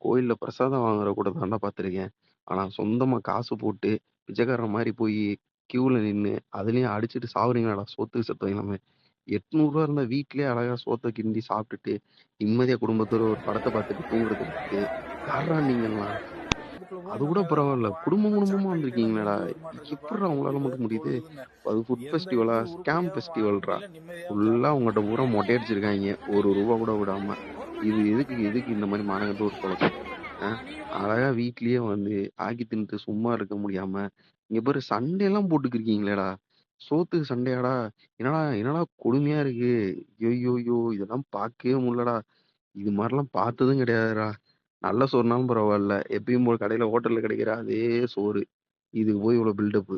கோயில்ல பிரசாதம் வாங்குற கூட தான்டா பார்த்துருக்கேன். ஆனா சொந்தமா காசு போட்டு பிச்சைக்காரன் மாரி போயி கியூல நின்னு அதுலயும் அடிச்சுட்டு சாவுறீங்களாடா சோத்துக்கு செத்தவங்கலாமே. ரூ. 800 இருந்தா வீட்லயே அழகா சோத்த கிண்டி சாப்ட்டுட்டு, நிம்மதியா குடும்பத்தோட ஒரு படத்த பார்த்துட்டு தூங்குறத விட்டுட்டு, யார்றா நீங்கலாம்? இதுக்குள்ள அது கூட நம்ம பரவால்ல. வாங்கி குடும்பம் குடும்பமா சாப்பிட்டா இதே தான் வந்திருக்கீங்களேடா! பெரிய ஒரு மாற்றம் இருக்கு. எப்புட்றா உங்களால மட்டும் முடியுது? போகுதுன்னு அது ஃபுட் எந்த ஃபெஸ்டிவலா? இடத்துலயும் ஸ்கேம் உருப்படியா வாழ ஃபெஸ்டிவல்றா! முடியல, நிம்மதியாவும் ஃபுல்லா சாப்பிட உங்கட்ட முடியல. பூரா மொட்டை அடிச்சிருக்காய்ங்க. ரூ. 1 கூட விடாம. இது எதுக்கு எதுக்கு இந்த மாரி மானங்கெட்ட ஒரு பொழப்பு? அ அழகா வீட்லயே வந்து ஆக்கி தின்னுட்டு சும்மா இருக்க முடியாம, இங்க பாரு சண்டைலாம் போட்டுக்கிருக்கீங்களேடா! சோத்துக்கு சண்டையாடா? என்னடா என்னடா கொடுமையா இருக்கு. ஐய்யய்யோ! இதெல்லாம் பார்க்கவே முடியலடா. இது மாரிலாம் பார்த்ததும் கிடையாதுடா. நல்ல சோறுனாலும் பரவால்ல. எப்பயும் போல கடையில ஹோட்டல்ல கிடைக்கிற அதே சோறு. இதுக்கு போய் இவ்வளோ பில்டப்பு.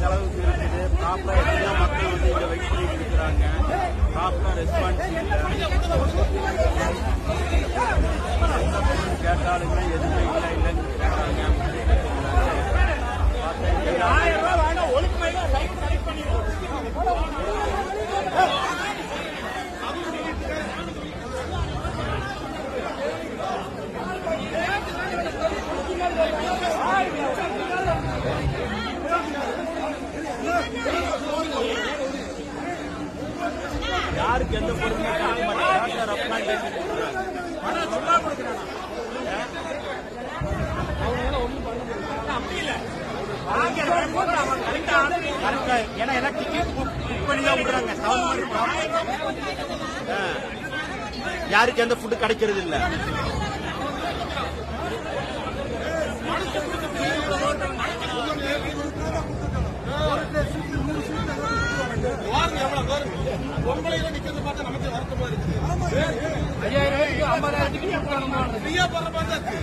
அளவுக்கு இருக்குது. ப்ராப்பரா எல்லா மக்களும் வந்து இங்க வெயிட் பண்ணிட்டு இருக்கிறாங்க. ப்ராப்பரா ரெஸ்பான்ஸ் கேட்டாலுமே எதுவுமே இல்லைன்னு கேட்டாங்க. யாருக்கு எந்த பொறுமையும் ஆக மாட்டேன். ஏன்னா எல்லாம் டிக்கெட் புக் பண்ணி தான் விடுறாங்க. யாருக்கு எந்த ஃபுட்டு கிடைக்கிறது இல்லை. பொங்கலையில நிக்கிறது பார்த்தா நமக்கு வருத்தமா இருக்கு. 5000 50,000 ஃப்ரீயா போற மாதிரி இருக்கு.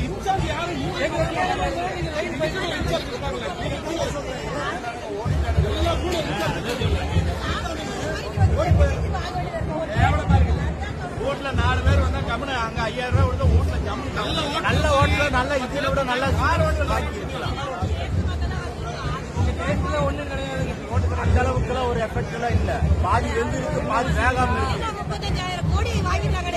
இன்சார்ஜ் யாரும் ஓட்டுல 4 பேர் வந்தா கம்முனு அங்க 5000 ரூபாய் ஓட்டுல நல்ல ஓட்டுல நல்ல இதில விட நல்ல கார் ஓட்டுல வாங்கி இருக்கலாம். ஒண்ணும் கிடையாது. அந்த அளவுக்கு ஒரு எஃபெக்ட் எல்லாம் இல்ல. பாதி வெந்து இருக்கு, பாதி வேகாம இருக்கு. 35,000 கோடி வாங்கிட்டாங்க.